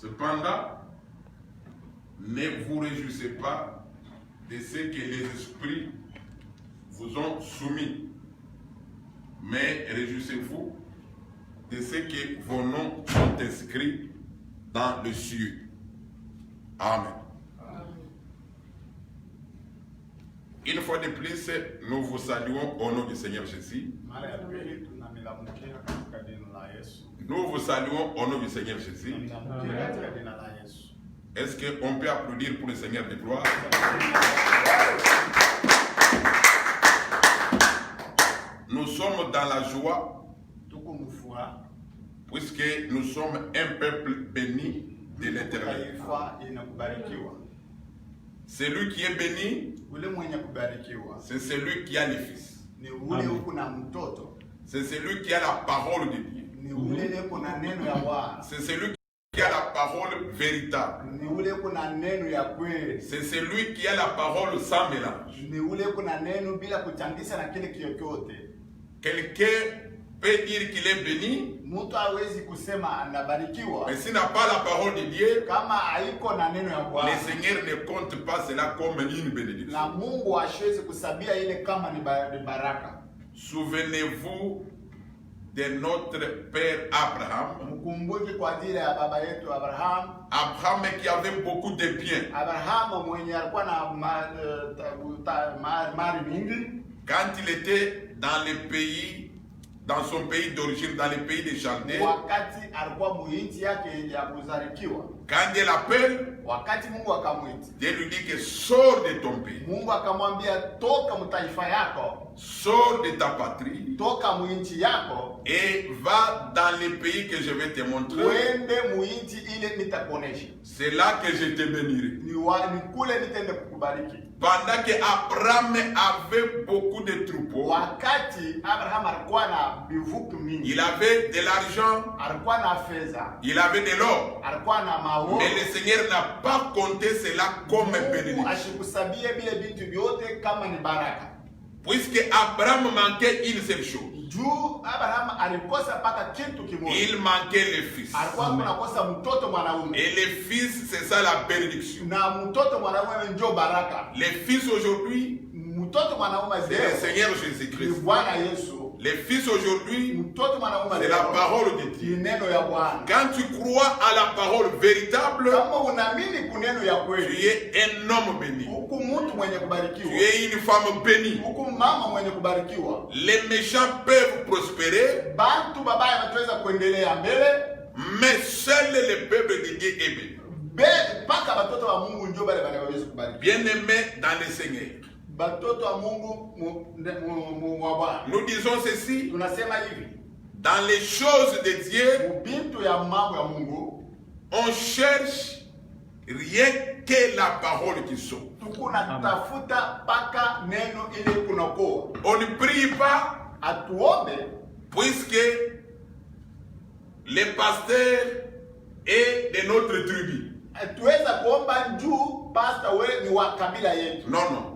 Cependant, ne vous réjouissez pas de ce que les esprits vous ont soumis, mais réjouissez-vous de ce que vos noms sont inscrits dans le ciel. Amen. Une fois de plus, nous vous saluons au nom du Seigneur Jésus. Nous vous saluons au nom du Seigneur Jésus. Est-ce qu'on peut applaudir pour le Seigneur de gloire? Nous sommes dans la joie, puisque nous sommes un peuple béni de l'Éternel. Celui qui est béni, c'est celui qui a le Fils. C'est celui qui a la parole de Dieu. C'est celui qui a la parole véritable. C'est celui qui a la parole sans mélange. Quelqu'un peut dire qu'il est béni, mais s'il n'a pas la parole de Dieu, le Seigneur ne compte pas cela comme une bénédiction. Souvenez-vous de notre père Abraham. Abraham qui avait beaucoup de biens. Quand il était dans le pays, dans son pays d'origine, dans le pays des Chaldées, quand Dieu l'appelle, Dieu lui dit que sors de ton pays, sors de ta patrie et va dans le pays que je vais te montrer. C'est là que je te bénirai. Pendant que Abraham avait beaucoup de troupeaux, il avait de l'argent, il avait de l'or, mais le Seigneur n'a pas compté cela comme bénédiction. Puisque Abraham manquait une seule chose. Il manquait le fils. Et le fils, c'est ça la bénédiction. Le fils aujourd'hui, c'est le Seigneur Jésus-Christ. Les fils aujourd'hui, c'est la parole de Dieu. Quand tu crois à la parole véritable, tu es un homme béni. Tu es une femme bénie. Les méchants peuvent prospérer, mais seul le peuple de Dieu est béni. Bien-aimé dans le Seigneur, nous disons ceci: dans les choses de Dieu, on cherche rien que la parole qui sauve. On ne prie pas, puisque le pasteur est de notre tribu. Non, non.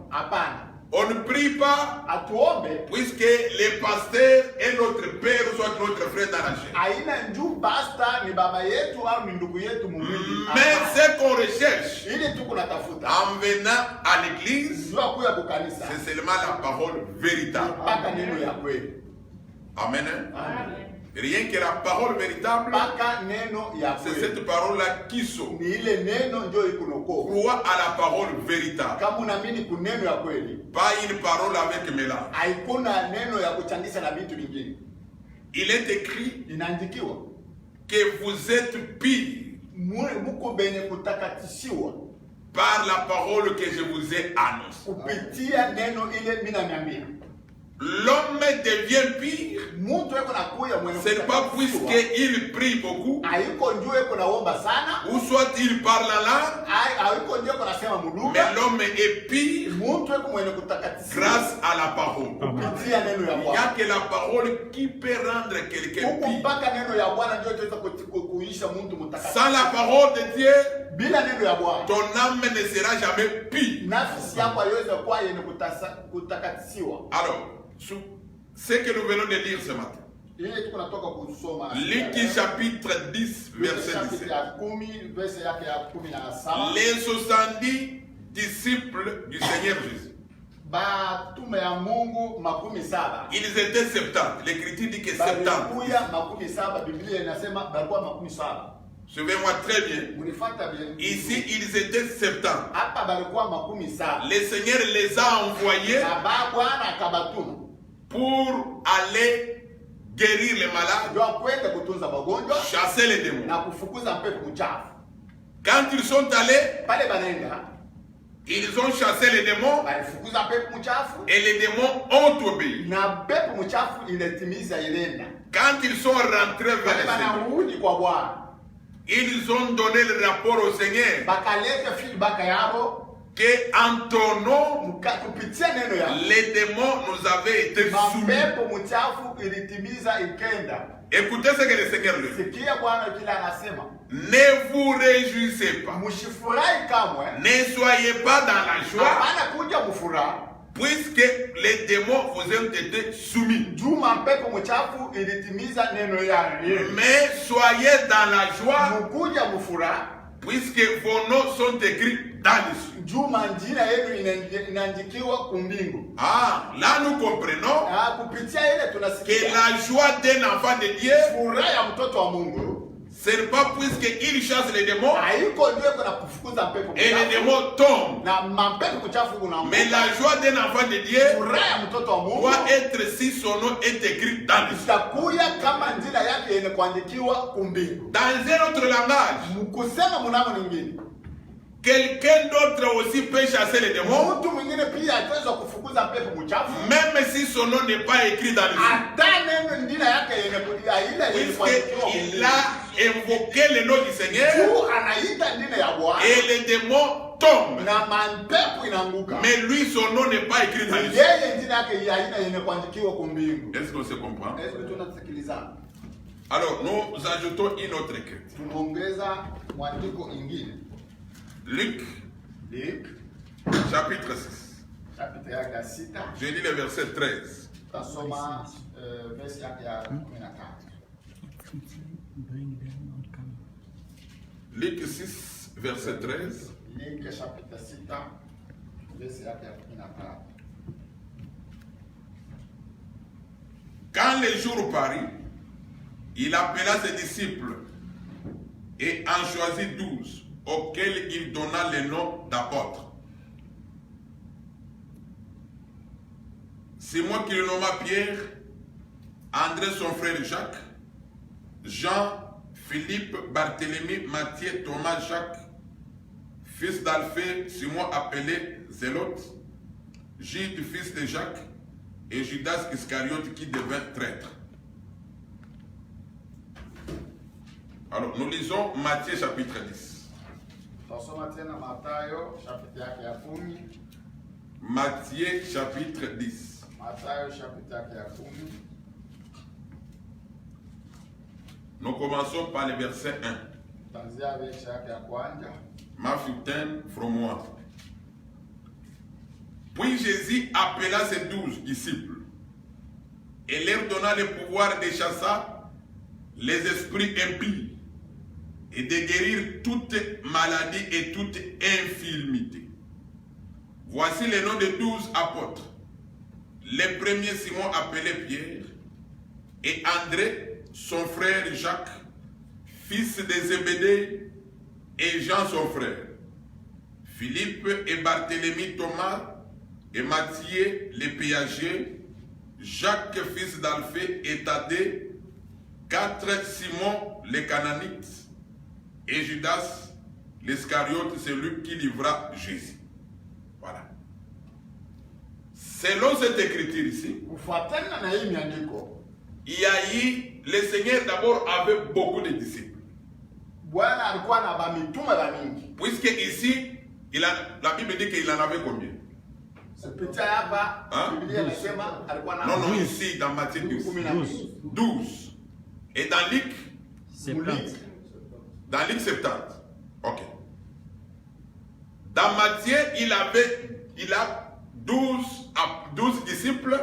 On ne prie pas, puisque le pasteur est notre père ou soit notre frère dans la chair. Mais ce qu'on recherche en venant à l'église, c'est seulement la parole véritable. Amen. Rien que la parole véritable, c'est cette parole-là qui sauve. Crois à la parole véritable. Pas une parole avec mélange. Il est écrit que vous êtes pire par la parole que je vous ai annoncée. L'homme devient pire, ce n'est pas puisqu'il prie beaucoup, ou soit il parle la langue, mais l'homme est pire grâce à la parole. Il n'y a que la parole qui peut rendre quelqu'un pire. Sans la parole de Dieu, ton âme ne sera jamais pire. Alors, ce que nous venons de lire ce matin, Luc chapitre 10, verset 17. Les 70 disciples du Seigneur Jésus. Ils étaient 70. L'écriture dit que 70. Suivez-moi très bien. Ici, ils étaient 70. Le Seigneur les a envoyés pour aller guérir les malades, chasser les démons. Quand ils sont allés, ils ont chassé les démons et les démons ont obéi. Quand ils sont rentrés vers le Seigneur, ils ont donné le rapport au Seigneur que en ton nom, les démons nous avaient été soumis. Écoutez ce que le Seigneur dit. Ne vous réjouissez pas. Ne soyez pas dans la joie, puisque les démons vous ont été soumis. Mais soyez dans la joie, puisque vos noms sont écrits dans le ciel. Ah, là nous comprenons que la joie d'un enfant de Dieu, ce n'est pas puisqu'il chasse les démons et les démons tombent. Mais la joie d'un enfant de Dieu doit être si son nom est écrit dans le ciel. Dans un autre langage, quelqu'un d'autre aussi peut chasser les démons, même si son nom n'est pas écrit dans le ciel. Puisqu'il a invoqué le nom du Seigneur et les démons tombent. Mais lui, son nom n'est pas écrit dans le ciel. Est-ce qu'on se comprend? Alors, nous ajoutons une autre écriture. Luc, chapitre 6. Je lis le verset 13. Luc 6, verset 13. Quand le jour parut, il appela ses disciples et en choisit 12. Auquel il donna le nom d'apôtres. C'est moi qui le nomma Pierre, André son frère Jacques, Jean, Philippe, Barthélemy, Matthieu, Thomas, Jacques, fils d'Alphée, Simon appelé Zélote, Jude, fils de Jacques, et Judas Iscariote qui devint traître. Alors nous lisons Matthieu chapitre 10. Matthieu chapitre 10. Nous commençons par le verset 1. Mafutin from moi. Puis Jésus appela ses 12 disciples et leur donna le pouvoir de chasser les esprits impies et de guérir toute maladie et toute infirmité. Voici les noms de 12 apôtres. Le premier, Simon appelé Pierre, et André, son frère Jacques, fils de Zébédée, et Jean son frère. Philippe et Barthélemy, Thomas, et Matthieu le péager, Jacques, fils d'Alphée, et Thaddée, 4 Simon le Cananite, et Judas l'Iscariote, celui qui livra Jésus. Voilà. Selon cette écriture ici, il y a eu, le Seigneur d'abord avait beaucoup de disciples. Puisque ici, la Bible dit qu'il en avait combien? Hein? Non, ici, dans Matthieu 12. Et dans Luc 70. Dans Luc 70. Ok. Dans Matthieu, il a 12 disciples.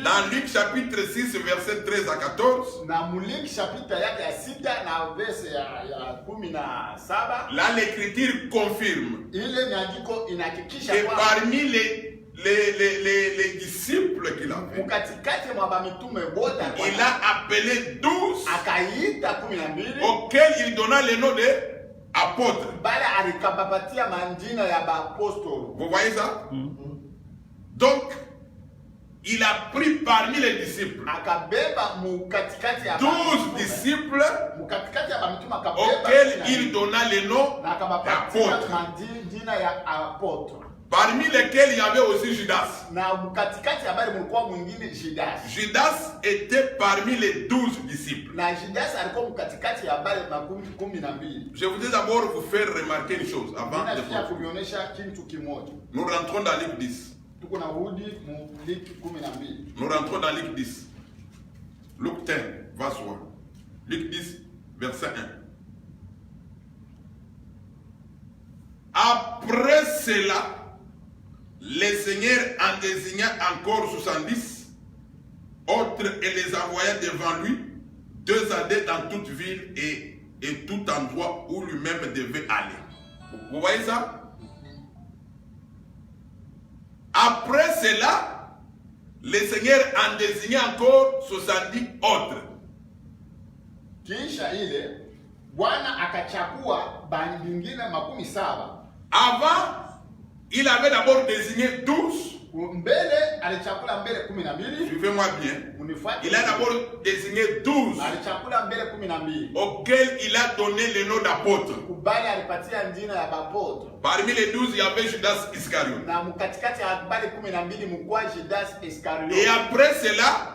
Dans Luc chapitre 6 verset 13 à 14. Là l'écriture confirme que parmi les disciples qu'il avait, il a appelé 12 auxquels il donna le nom de apôtres. Vous voyez ça? Donc, il a pris parmi les disciples 12 disciples auxquels il donna le nom d'apôtres. Parmi lesquels il y avait aussi Judas. Judas était parmi les 12 disciples. Je voudrais d'abord vous faire remarquer une chose avant de continuer. Nous rentrons dans Luc 10. Nous rentrons dans Luc 10. Luc 10, verset 1. Luc 10, verset 1. Après cela, le Seigneur en désigna encore 70 autres et les envoya devant lui, 2 à 2 dans toute ville et tout endroit où lui-même devait aller. Vous voyez ça? Après cela, le Seigneur en désigna encore 70 autres. Avant, il avait d'abord désigné 12. Suivez-moi bien. Il a d'abord désigné 12 auxquels il a donné le nom d'apôtre. Parmi les 12, il y avait Judas Iscariot. Et après cela,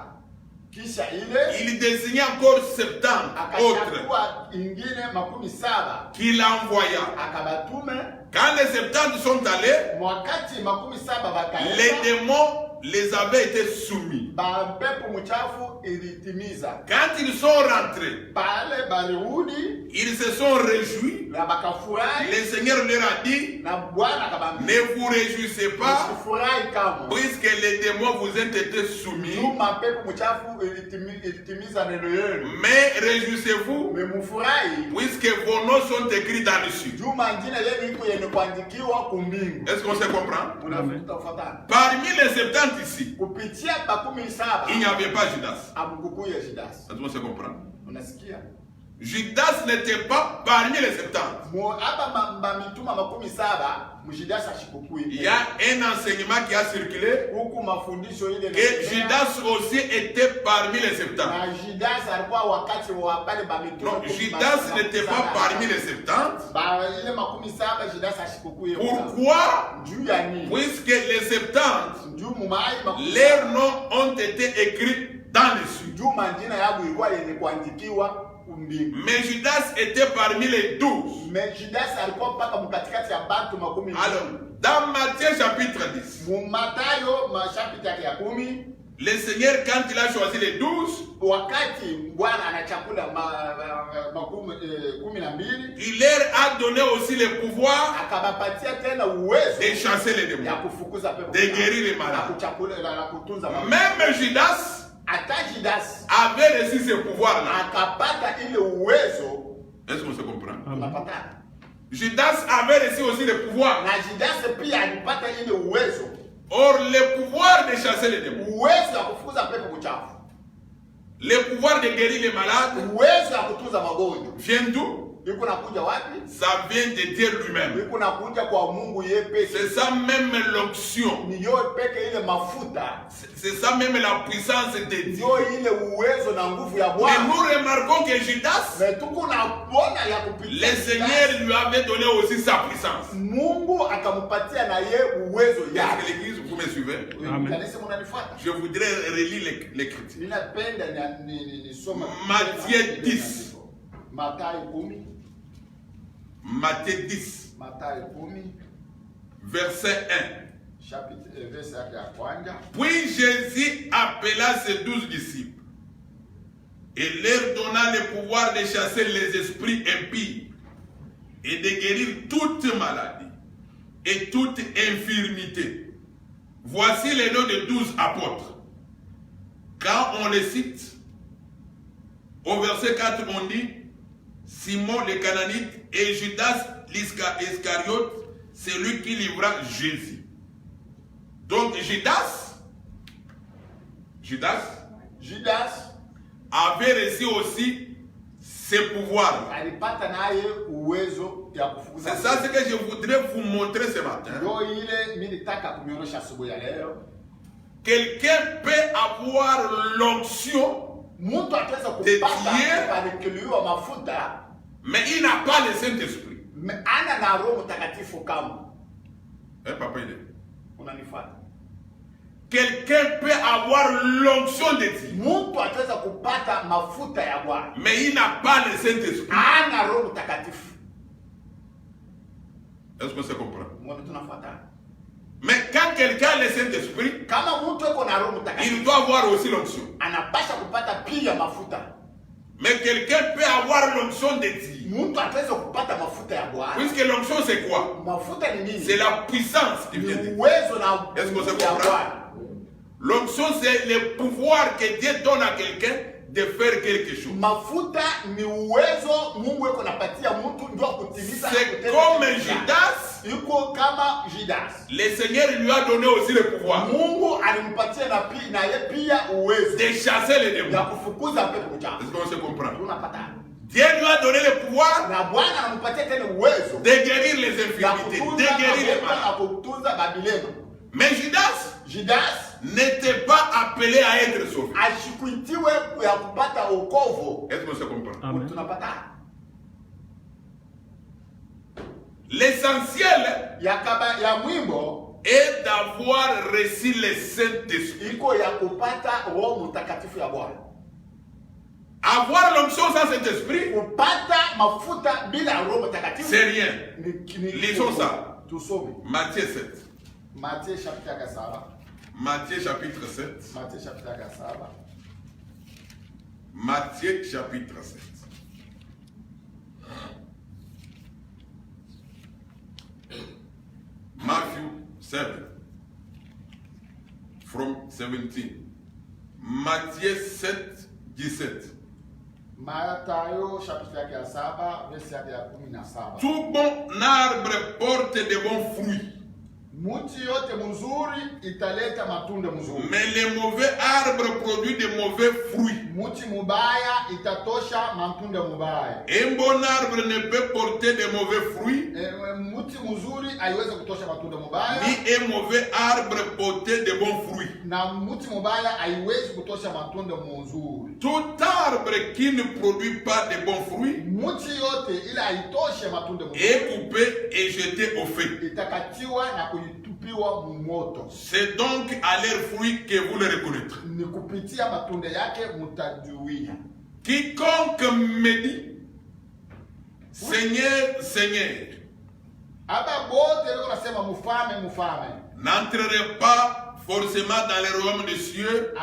il désignait encore 70 autres qu'il envoya. Quand les 70 sont allés, les démons les avaient été soumis. Quand ils sont rentrés, ils se sont réjouis. Le Seigneur leur a dit, ne vous réjouissez pas, puisque les démons vous ont été soumis. Mais réjouissez-vous, puisque vos noms sont écrits dans le ciel. Est-ce qu'on se comprend? Parmi les 70 ici, il n'y avait pas Judas. Est-ce qu'on se comprend? Judas n'était pas parmi les 70. Il y a un enseignement qui a circulé que Judas aussi était parmi les 70. Non, Judas n'était pas parmi les 70. Pourquoi? Puisque les 70, leurs noms ont été écrits dans les cieux. Mais Judas était parmi les 12. Alors, dans Matthieu chapitre 10, le Seigneur, quand il a choisi les 12, il leur a donné aussi le pouvoir de chasser les démons, de guérir les malades. Même Judas avait reçu ce pouvoir-là. Est-ce qu'on se comprend? Judas avait reçu aussi le pouvoir. Or, le pouvoir de chasser les démons, le pouvoir de guérir les malades, vient d'où? Ça vient de Dieu lui-même. C'est ça même l'onction. C'est ça même la puissance de Dieu. Mais nous remarquons que Judas, le Seigneur lui avait donné aussi sa puissance. Est-ce que l'église, vous me suivez? Amen. Je voudrais relire l'écriture. Matthieu 10. Matthieu 10, verset 1. Puis Jésus appela ses 12 disciples et leur donna le pouvoir de chasser les esprits impies et de guérir toute maladie et toute infirmité. Voici les noms de 12 apôtres. Quand on les cite, au verset 4, on dit Simon le Cananite et Judas l'Iscariote, celui qui livra Jésus. Donc Judas avait reçu aussi ses pouvoirs. C'est ça ce que je voudrais vous montrer ce matin. Quelqu'un peut avoir l'onction de Dieu, mais il n'a pas le Saint-Esprit. Papa, il est. Quelqu'un peut avoir l'onction de Dieu, mais il n'a pas le Saint-Esprit. Est-ce que ça comprend? Mais quand quelqu'un a le Saint-Esprit, il doit avoir aussi l'onction. Mais quelqu'un peut avoir l'onction de Dieu. Puisque l'onction c'est quoi? C'est la puissance qui vient de Dieu. Est-ce que ça comprend? L'onction c'est le pouvoir que Dieu donne à quelqu'un de faire quelque chose. C'est comme Judas. Le Seigneur lui a donné aussi le pouvoir de chasser les démons. Est-ce qu'on se comprend? Dieu lui a donné le pouvoir de guérir les infirmités, de guérir les malades. Mais Judas n'était pas appelé à être sauvé. Est-ce qu'on se comprend? Amen. L'essentiel est d'avoir reçu le Saint-Esprit. Avoir l'onction sans Saint-Esprit, c'est rien. Lisons ça. Matthieu 7. Matthieu chapitre 7. Matthieu chapitre 7. Matthew 7 from 17. Matthieu 7, 17. Tout bon arbre porte de bons fruits. Mais les mauvais arbres produisent de mauvais fruits. Un bon arbre ne peut porter de mauvais fruits, ni un mauvais arbre porter de bons fruits. Tout arbre qui ne produit pas de bons fruits est coupé et jeté au feu. C'est donc à leurs fruits que vous les reconnaîtrez. Quiconque me dit Seigneur, Seigneur, n'entrerai pas forcément dans le royaume des cieux,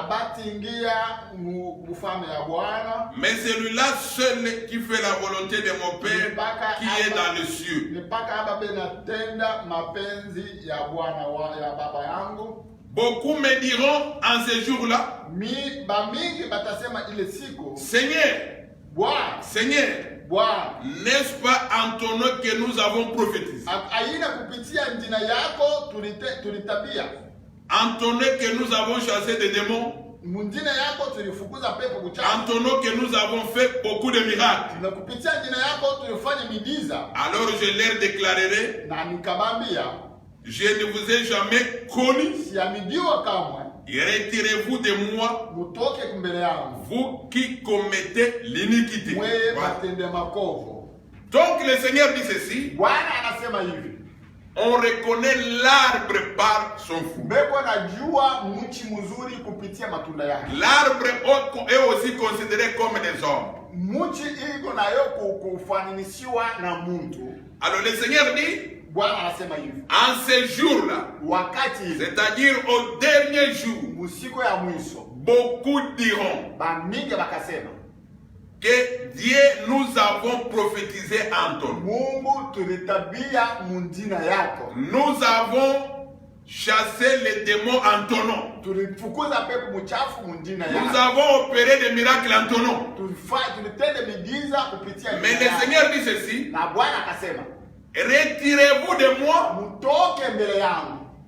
mais celui-là seul qui fait la volonté de mon Père qui est dans les cieux. Beaucoup me diront en ce jour-là, Seigneur, Seigneur, n'est-ce pas en ton nom que nous avons prophétisé? En ton nom que nous avons chassé des démons? En ton nom que nous avons fait beaucoup de miracles? Alors je leur déclarerai, je ne vous ai jamais connu. Retirez-vous de moi, vous qui commettez l'iniquité. Donc le Seigneur dit ceci: on reconnaît l'arbre par son fruit. L'arbre est aussi considéré comme des hommes. Alors le Seigneur dit, en ce jour-là, c'est-à-dire au dernier jour, beaucoup diront que Dieu, nous avons prophétisé en ton nom. Nous avons chassé les démons en ton nom. Nous avons opéré des miracles en ton nom. Mais le Seigneur dit ceci. Retirez-vous de moi.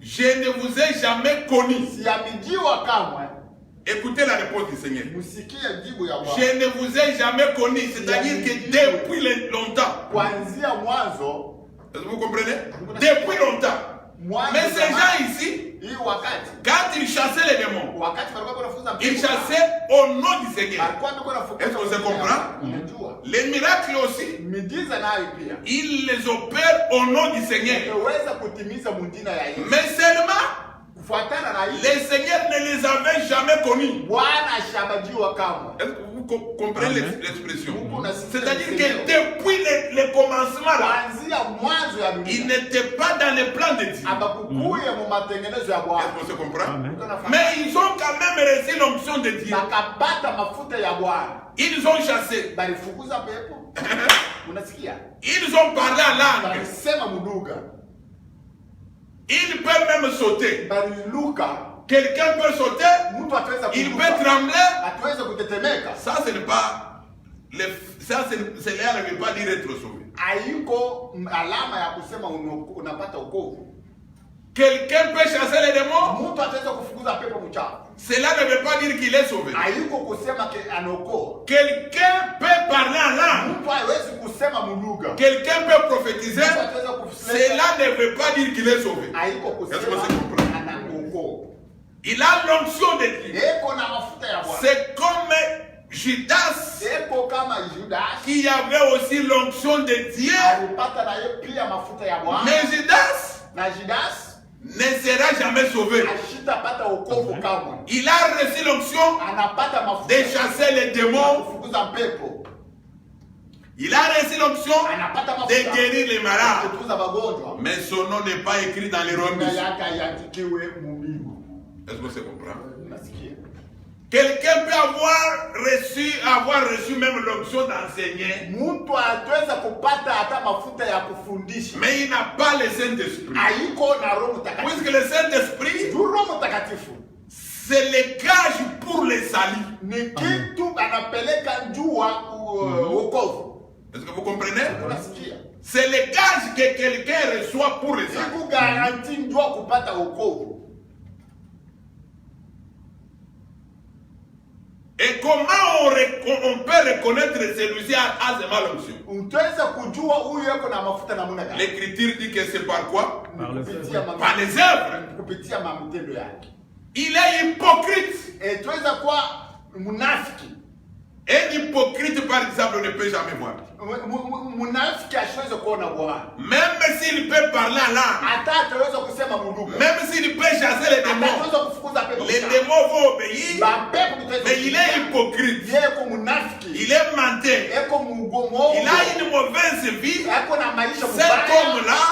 Je ne vous ai jamais connu. Écoutez la réponse du Seigneur. Je ne vous ai jamais connu. C'est-à-dire que depuis longtemps. Vous comprenez? Depuis longtemps. Mais ces gens ici, quand ils chassaient les démons, ils chassaient au nom du Seigneur. Est-ce qu'on se comprend? Les miracles aussi, ils les opèrent au nom du Seigneur. Mais seulement, les seigneurs ne les avaient jamais connus. Est-ce que vous comprenez l'expression? C'est-à-dire que depuis le commencement là, ils n'étaient pas dans le plan de Dieu. Est-ce qu'on se comprend? Mais ils ont quand même reçu l'onction de Dieu. Ils ont chassé. Ils ont parlé en langue. Il peut même sauter. Quelqu'un peut sauter. Il peut trembler. Ça, ce n'est pas. Ça, cela ne veut pas dire être sauvé. Quelqu'un peut chasser les démons. Cela ne veut pas dire qu'il est sauvé. Quelqu'un peut parler en langue. Quelqu'un peut prophétiser. Cela ne veut pas dire qu'il est sauvé. Est-ce que c'est compris? Il a l'onction de Dieu. C'est comme Judas qui avait aussi l'onction de Dieu. Mais Judas ne sera jamais sauvé. Il a reçu l'onction de chasser les démons. Il a reçu l'onction de guérir les malades. Mais son nom n'est pas écrit dans les registres. Est-ce que c'est comprendre? Quelqu'un peut avoir reçu même l'onction d'enseigner. Mais il n'a pas le Saint-Esprit. Puisque le Saint-Esprit, c'est le gage pour les salis. Est-ce que vous comprenez? C'est le gage que quelqu'un reçoit pour les salis. Et comment on peut reconnaître celui-ci à ce mal-onction? L'Écriture dit que c'est par quoi? Par les œuvres. Il est hypocrite. Un hypocrite, par exemple, ne peut jamais voir. Même s'il peut parler en langue, même s'il peut chasser les démons vont obéir. Mais il est hypocrite. Il est menteur. Il a une mauvaise vie. Cet homme-là,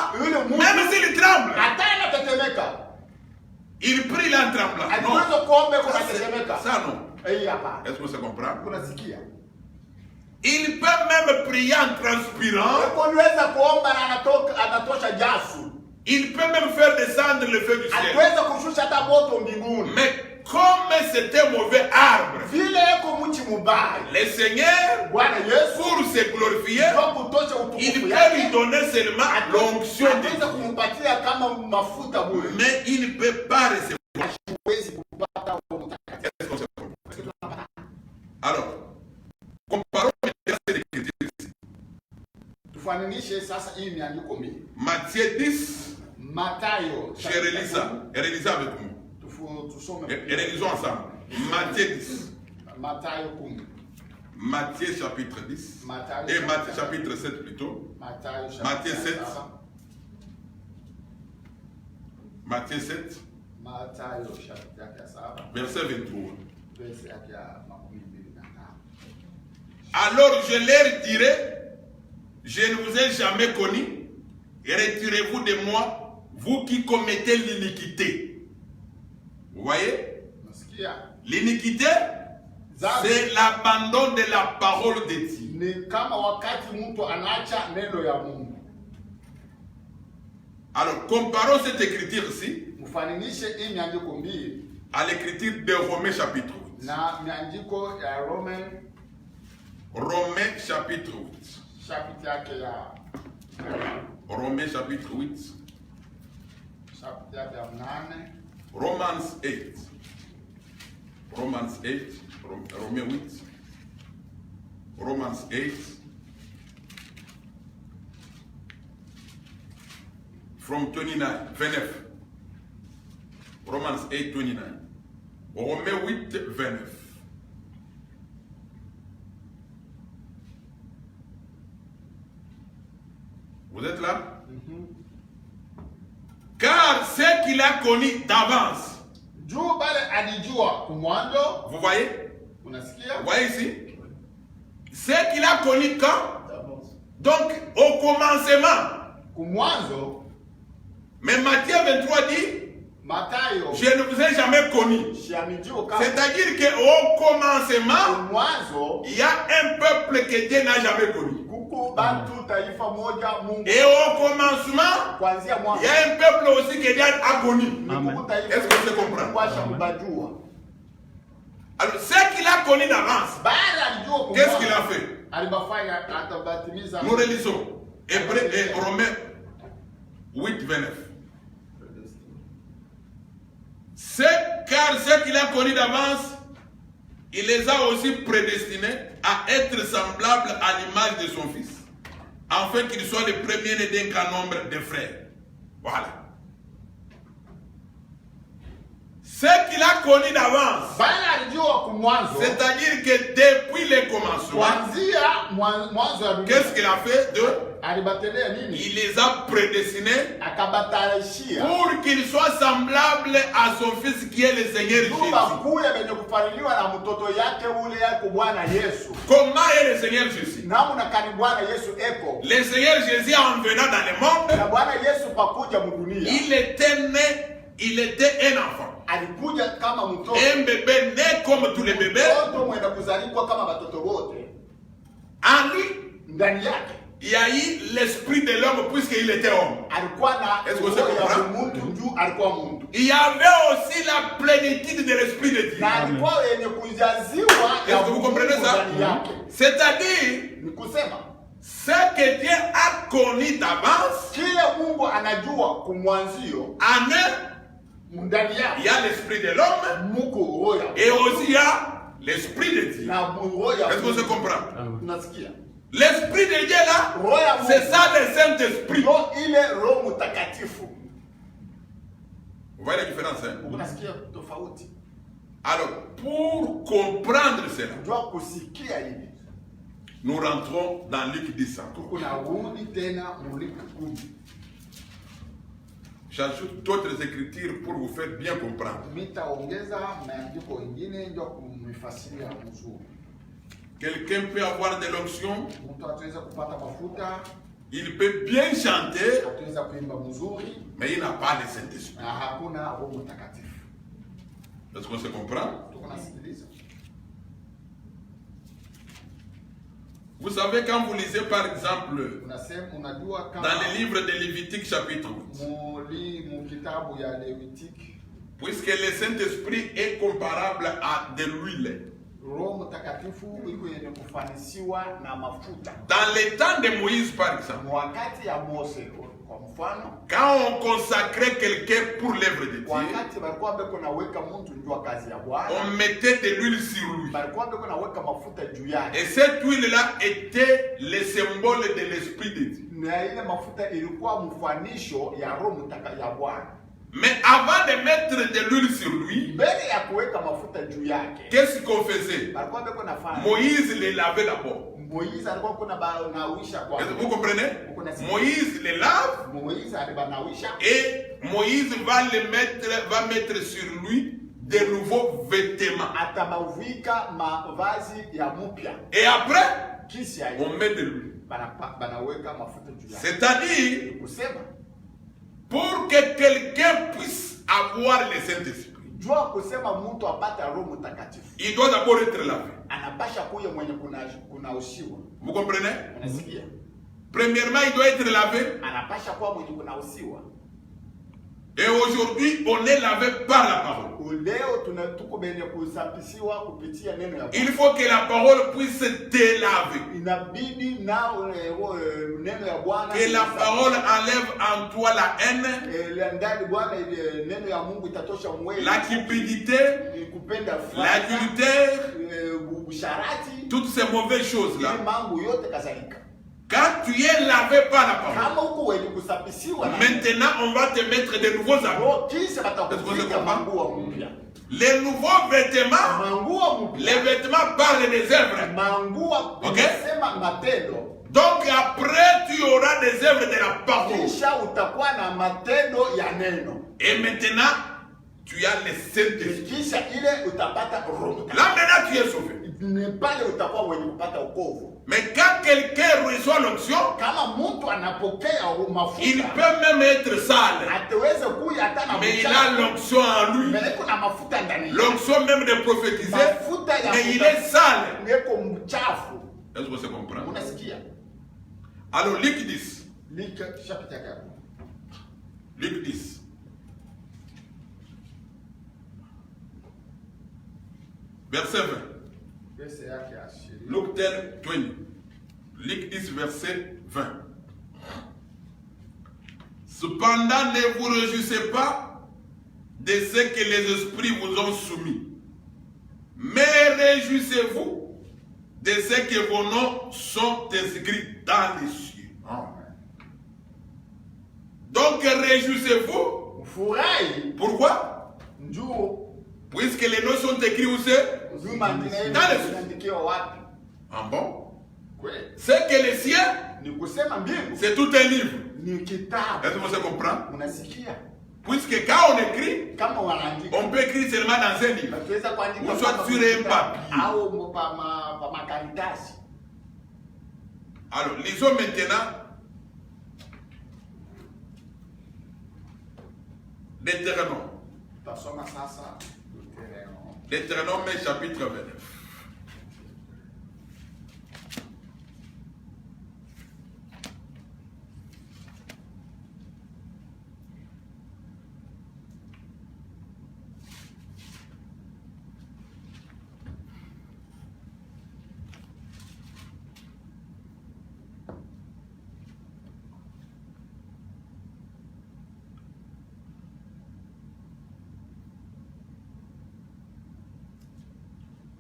même s'il tremble, il prie en tremblant. Non. Ça non. Est-ce que ça comprend? Il peut même prier en transpirant. Il peut même faire descendre le feu du ciel. Mais comme c'est un mauvais arbre, le Seigneur, pour se glorifier, il peut lui donner seulement l'onction de Dieu. Mais il ne peut pas recevoir. Est-ce qu'on se comprend? Alors, comparons les Écritures ici. Matthieu 10. Je relis ça. Et relisez avec moi. Et relisons ensemble. Matthieu 10. Matthieu chapitre 10. Et Matthieu chapitre 7 plutôt. Matthieu 7. Matthieu 7. Verset 23. Alors je leur dirai, je ne vous ai jamais connu, et retirez-vous de moi, vous qui commettez l'iniquité. Vous voyez? L'iniquité, C'est l'abandon de la parole de Dieu. Ni kama wakati mtu anaacha neno ya Mungu. Alors, comparons cette écriture ici Mfananishe hii miandiko mbili à l'écriture de Romains chapitre 8. na miandiko ya Romains chapitre 8. Chapitre yake ya Romains chapitre 8. Chapitre yake ya 8. Romans 8. Romans 8. Romains 8. Romans 8. From 29. Romans 8, 29. Romains 8, 29. Vous êtes là? Car ce qu'il a connu d'avance. Vous voyez? Vous voyez ici? Ce qu'il a connu quand? Donc, au commencement. Mais Matthieu 23 dit, je ne vous ai jamais connu. C'est-à-dire qu'au commencement, il y a un peuple que Dieu n'a jamais connu. Et au commencement, il y a un peuple aussi que Dieu a connu. Est-ce que vous comprenez? Alors, ce qu'il a connu d'avance, qu'est-ce qu'il a fait? Nous relisons Romains 8, 29. Car ce qu'il a connu d'avance, il les a aussi prédestinés à être semblables à l'image de son fils, afin qu'il soit le premier-né d'un grand nombre de frères. Voilà. Ce qu'il a connu d'avance, c'est-à-dire que depuis le commencement, qu'est-ce qu'il a fait d'eux? Il les a prédestinés pour qu'ils soient semblables à son fils qui est le Seigneur Jésus. Comment est le Seigneur Jésus? Le Seigneur Jésus, en venant dans le monde, il était né, il était un enfant. Un bébé né comme tous les bébés. En lui, il y a eu l'esprit de l'homme puisqu'il était homme. Est-ce que vous comprenez? Il y avait aussi la plénitude de l'esprit de Dieu. Est-ce que vous comprenez ça? C'est-à-dire, ce que Dieu a connu d'avance, il y a l'esprit de l'homme et aussi il y a l'esprit de Dieu. Est-ce que vous comprenez? L'esprit de Dieu là, c'est ça le Saint-Esprit. Vous voyez la différence, hein? Alors, pour comprendre cela, nous rentrons dans Luc 10. J'ajoute d'autres écritures pour vous faire bien comprendre. Quelqu'un peut avoir de l'onction, il peut bien chanter, mais il n'a pas le Saint-Esprit. Est-ce qu'on se comprend? Vous savez, quand vous lisez par exemple dans le livre de Lévitique chapitre 8, puisque le Saint-Esprit est comparable à de l'huile. Dans les temps de Moïse par exemple, quand on consacrait quelqu'un pour l'œuvre de Dieu, on mettait de l'huile sur lui. Et cette huile-là était le symbole de l'Esprit de Dieu. Mais avant de mettre de l'huile sur lui, qu'est-ce qu'on faisait? Moïse les lavait d'abord. Vous comprenez? Moïse les lave et Moïse va mettre sur lui de nouveaux vêtements. Et après, on met de l'huile. C'est-à-dire, pour que quelqu'un puisse avoir le Saint-Esprit, il doit d'abord être lavé. Vous comprenez? Premièrement, il doit être lavé. Et aujourd'hui, on est lavé par la parole. Il faut que la parole puisse te laver. Que la parole enlève en toi la haine, la cupidité, l'adultère, toutes ces mauvaises choses-là. Quand tu es lavé par la parole, maintenant on va te mettre de nouveaux habits. Les nouveaux vêtements, les vêtements parlent des œuvres. Ok? Donc après tu auras des œuvres de la parole. Et maintenant tu as les Saint-Esprit. Là maintenant tu es sauvé. Mais quand quelqu'un reçoit l'onction, il peut même être sale. Mais il a l'onction en lui. L'onction même de prophétiser. Mais il est sale. Est-ce que vous comprenez? Alors, Luc 10. Luc 10. Verset 20. Luc 10, 20. Luc 10, verset 20. Cependant, ne vous réjouissez pas de ce que les esprits vous ont soumis, mais réjouissez-vous de ce que vos noms sont inscrits dans les cieux. Donc, réjouissez-vous. Pourquoi? Puisque les noms sont écrits où c'est? Dans les cieux. Ah bon? C'est que les cieux, c'est tout un livre. Est-ce que vous comprenez? Puisque quand on écrit, on peut écrire seulement dans un livre. Ou soit sur un papier. Alors, lisons maintenant Deutéronome. Deutéronome chapitre 29.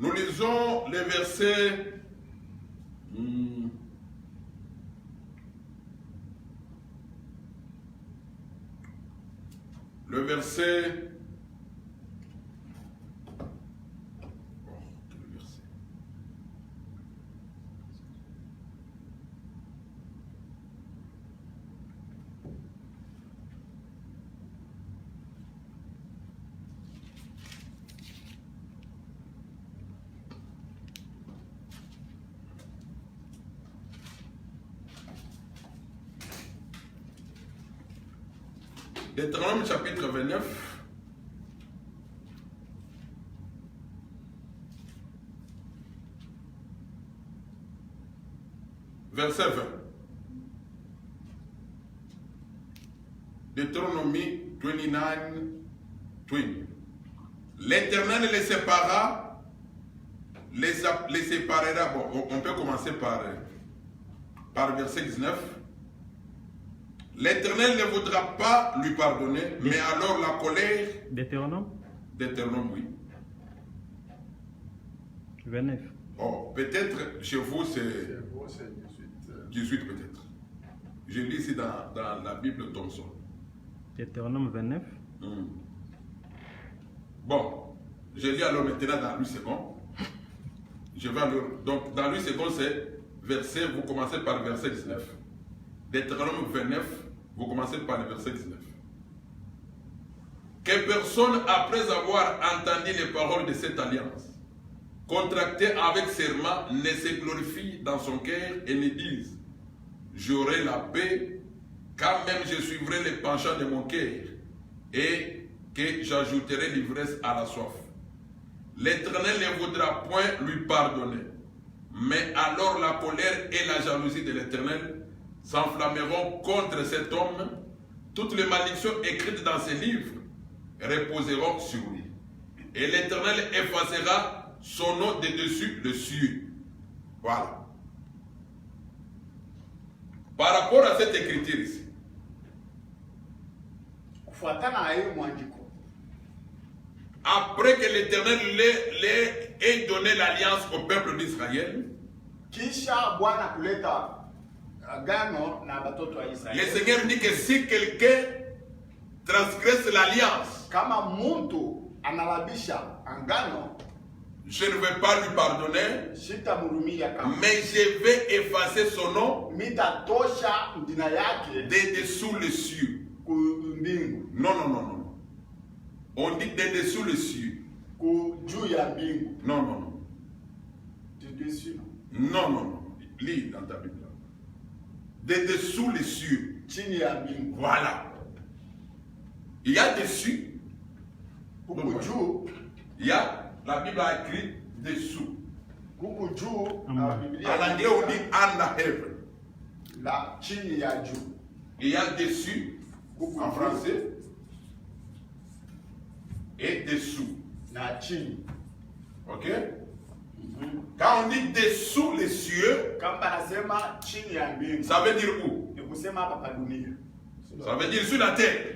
Nous lisons les versets le verset Deutéronome chapitre 29. Verset 20. Deutéronomie 29, 20. L'Éternel les séparera, les séparera. Bon, on peut commencer par verset 19. L'Éternel ne voudra pas lui pardonner, mais alors la colère... Deutéronome, oui. 29. Oh, peut-être chez vous c'est 18 peut-être. Je lis ici dans la Bible Thomson. Deutéronome 29. Bon, je lis alors maintenant dans Louis II. Je vais alors... Donc dans Louis II c'est verset, vous commencez par le verset 19. Deutéronome 29, vous commencez par le verset 19. Que personne, après avoir entendu les paroles de cette alliance, contractée avec serment, ne se glorifie dans son cœur et ne dise: j'aurai la paix, quand même je suivrai les penchants de mon cœur, et que j'ajouterai l'ivresse à la soif. L'Éternel ne voudra point lui pardonner. Mais alors la colère et la jalousie de l'Éternel s'enflammeront contre cet homme. Toutes les malédictions écrites dans ces livres reposeront sur lui. Et l'Éternel effacera son nom de dessus le cieux. Voilà. Par rapport à cette écriture ici. Après que l'Éternel ait donné l'alliance au peuple d'Israël, le Seigneur dit que si quelqu'un transgresse l'alliance, je ne vais pas lui pardonner, mais je vais effacer son nom de dessous les cieux. Non, non, non, non. On dit de dessous les cieux. Non, non, non. Non, non, non. Lis dans ta Bible. De dessous les cieux. Voilà. Il y a dessus. Il y a, la Bible a écrit dessous. En anglais, on dit under heaven. Il y a dessus, en français, et dessous. Ok? Quand on dit dessous les cieux, ça veut dire où? Ça veut dire sur la terre.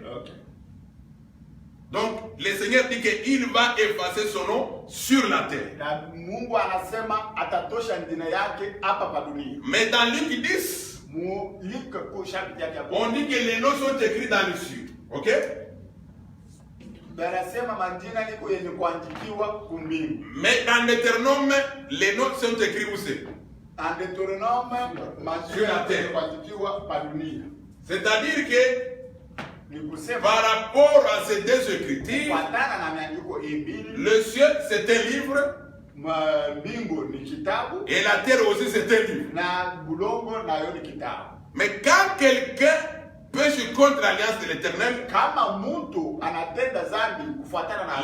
Donc, le Seigneur dit qu'il va effacer son nom sur la terre. Mais dans Luc 10, on dit que les noms sont écrits dans les cieux. Ok? Mais dans Deutéronome, les noms sont écrits où c'est? Sur la terre. C'est-à-dire que par rapport à ces deux écritures, le ciel c'est un livre et la terre aussi c'est un livre. Mais quand quelqu'un pêche contre l'alliance de l'Éternel,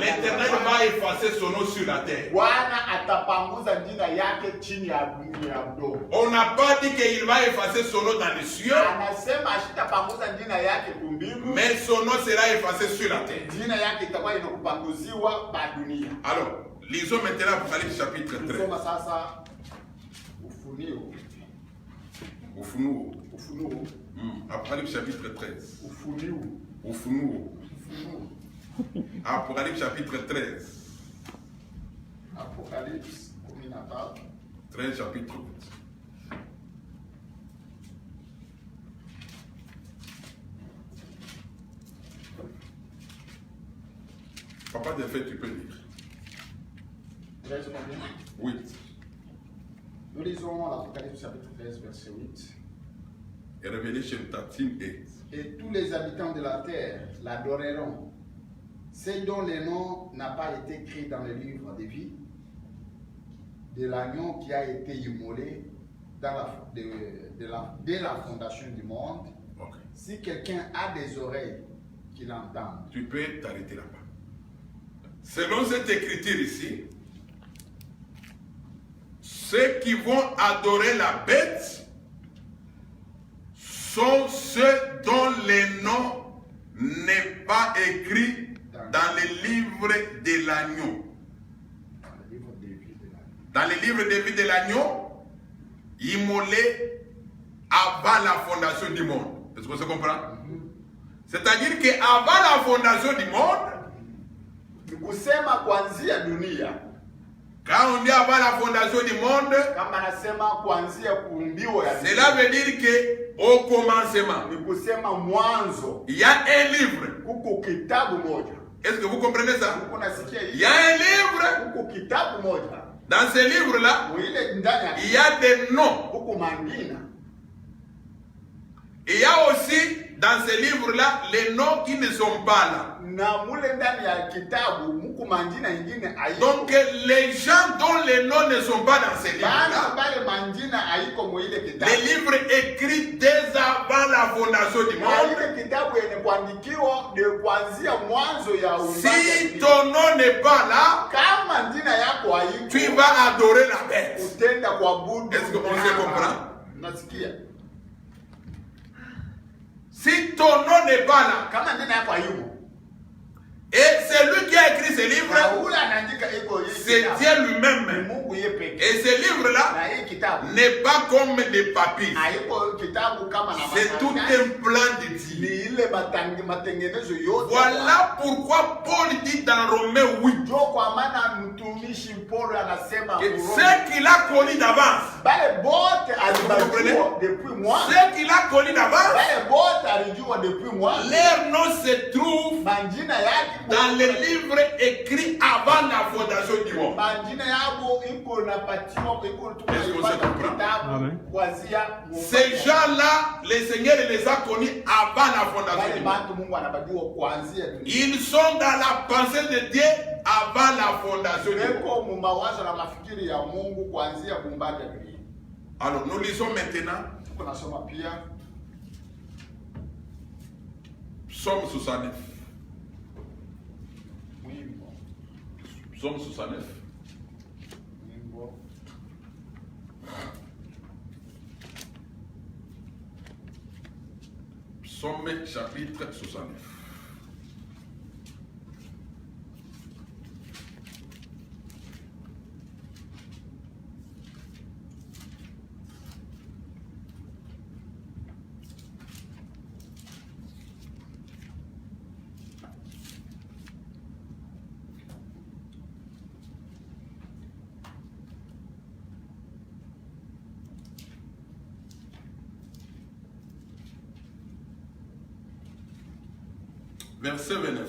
l'Éternel va effacer son nom sur la terre. On n'a pas dit qu'il va effacer son nom dans les cieux, mais son nom sera effacé sur la terre. Alors, lisons maintenant Apocalypse chapitre 13. Apocalypse chapitre 13. Apocalypse chapitre 13. Apocalypse 13 chapitre 8. Papa de fait, tu peux lire. 13 combien? 8. Nous lisons l'Apocalypse chapitre 13, verset 8. Et Revelation 13:8. Et tous les habitants de la terre l'adoreront, ceux dont le nom n'a pas été écrit dans le livre de vie de l'agneau qui a été immolé dès la fondation du monde. Okay. Si quelqu'un a des oreilles, qu'il entende. Tu peux t'arrêter là-bas. Selon cette écriture ici, ceux qui vont adorer la bête sont ceux dont le nom n'est pas écrit dans le livre de l'agneau. Dans le livre de vie de l'agneau, immolé avant la fondation du monde. Est-ce que ça comprend? C'est-à-dire qu'avant la fondation du monde, quand on dit avant la fondation du monde, cela veut dire qu'au commencement, il y a un livre. Est-ce que vous comprenez ça? Il y a un livre. Dans ce livre-là, il y a des noms. Il y a aussi dans ce livre-là les noms qui ne sont pas là. Donc les gens dont les noms ne sont pas dans ce livre-là, les livres écrits dès avant la fondation du monde, si ton nom n'est pas là, tu vas adorer la bête. Est-ce qu'on se comprend? Si ton nom n'est pas là, et c'est lui qui a écrit ce livre, c'est Dieu lui-même. Et ce livre-là n'est pas comme des papiers. C'est tout un plan de Dieu. Voilà pourquoi Paul dit dans Romains 8 que ce qu'il a connu d'avance, ce qu'il a connu d'avance, leur nom se trouve dans les livres écrits avant la fondation du monde. Est-ce qu'on se comprend? Ces gens-là, le Seigneur les a connus avant la fondation du monde. Ils sont dans la pensée de Dieu avant la fondation du monde. Alors nous lisons maintenant Psaume 69. Psaume 69. Psaume chapitre 69. Verset 29.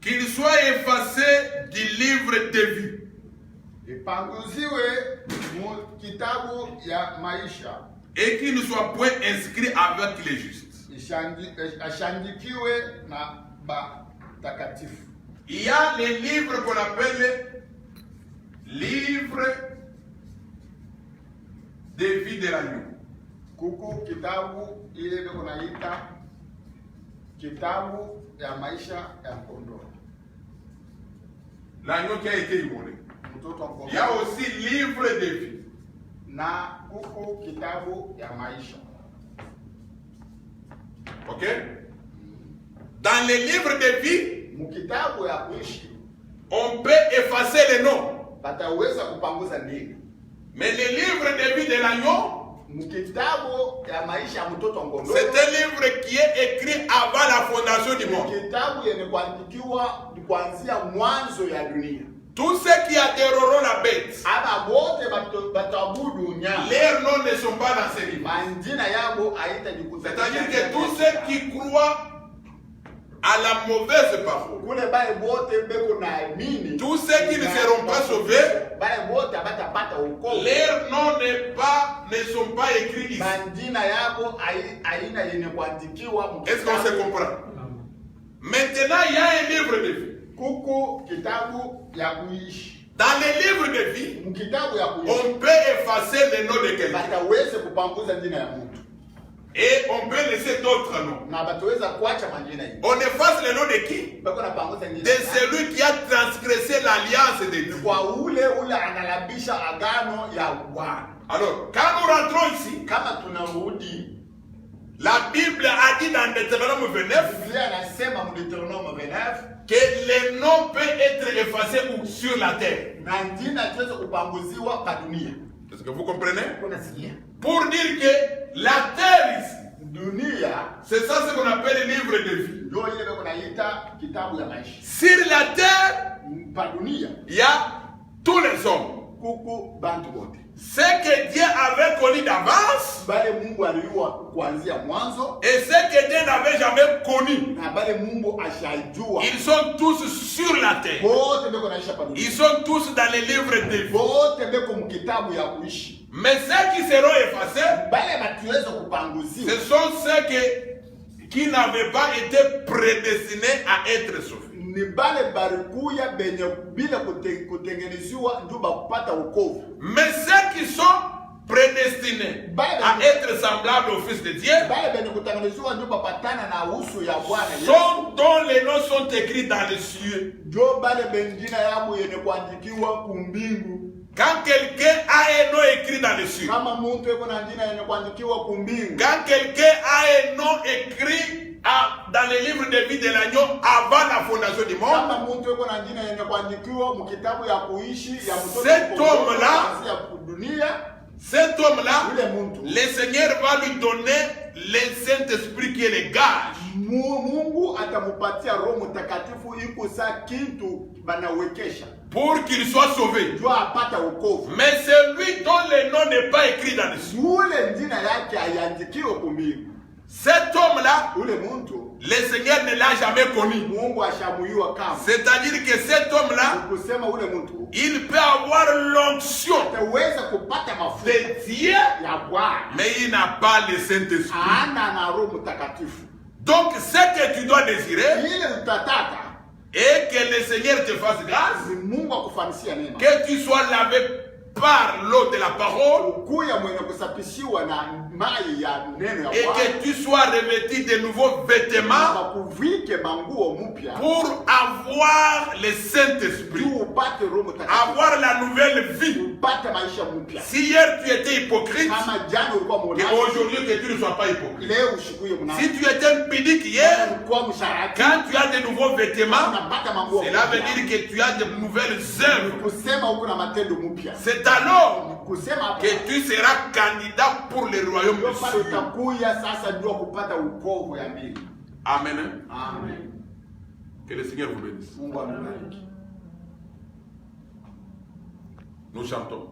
Qu'il soit effacé du livre de vie. Et qu'il ne soit point inscrit avec les justes. Il y a les livres qu'on appelle livres de vie de l'agneau. Kuku kitabu ile bekonaita kitabu ya maisha ya kondoo. L'agneau qui a été immolé. Il y a aussi livre de vie. Na kuku kitabu ya maisha. Ok? Dans les livres de vie, mukitabu ya kuishi, on peut effacer les noms. Bataweza kupanguza nini? Mais le livre de vie de l'agneau, c'est un livre qui est écrit avant la fondation du monde. Tous ceux qui adoreront la bête, leurs noms ne sont pas dans ce livre. C'est-à-dire que tous ceux qui croient à la mauvaise parole, tous ceux qui ne seront pas sauvés, leurs noms ne sont pas écrits ici. Est-ce qu'on se comprend? Maintenant, il y a un livre de vie. Dans les livres de vie, on peut effacer le nom de quelqu'un. Et on peut laisser d'autres noms. On efface le nom de qui? De celui qui a transgressé l'alliance de Dieu. Alors, quand nous rentrons ici, la Bible a dit dans Deutéronome 29 que les noms peuvent être effacés sur la terre. Est-ce que vous comprenez? Pour dire que la terre ici, c'est ça ce qu'on appelle le livre de vie. Sur la terre, il y a tous les hommes. Ce que Dieu avait connu d'avance et ce que Dieu n'avait jamais connu. Ils sont tous sur la terre. Ils sont tous dans les livres de vie. Mais ceux qui seront effacés, ce sont ceux qui n'avaient pas été prédestinés à être sauvés. Mais ceux qui sont prédestinés à être semblables au Fils de Dieu sont dont les noms sont écrits dans les cieux. Quand quelqu'un a un nom écrit dans les cieux, quand quelqu'un a un nom écrit dans les livres de vie de l'agneau avant la fondation du monde, cet homme-là, le Seigneur va lui donner le Saint-Esprit qui est le gage. Pour qu'il soit sauvé. Mais celui dont le nom n'est pas écrit dans le ciel, cet homme-là, le Seigneur ne l'a jamais connu. C'est-à-dire que cet homme-là, il peut avoir l'onction de Dieu, mais il n'a pas le Saint-Esprit. Donc, ce que tu dois désirer, et que le Seigneur te fasse grâce, que tu sois lavé par l'eau de la parole, et que tu sois revêtu de nouveaux vêtements pour avoir le Saint-Esprit, avoir la nouvelle vie. Si hier tu étais hypocrite, et aujourd'hui que tu ne sois pas hypocrite. Si tu étais impudique hier, quand tu as de nouveaux vêtements, cela veut dire que tu as de nouvelles œuvres. C'est alors que tu seras candidat pour le royaume de Dieu. Amen. Amen. Que le Seigneur vous bénisse. Nous chantons.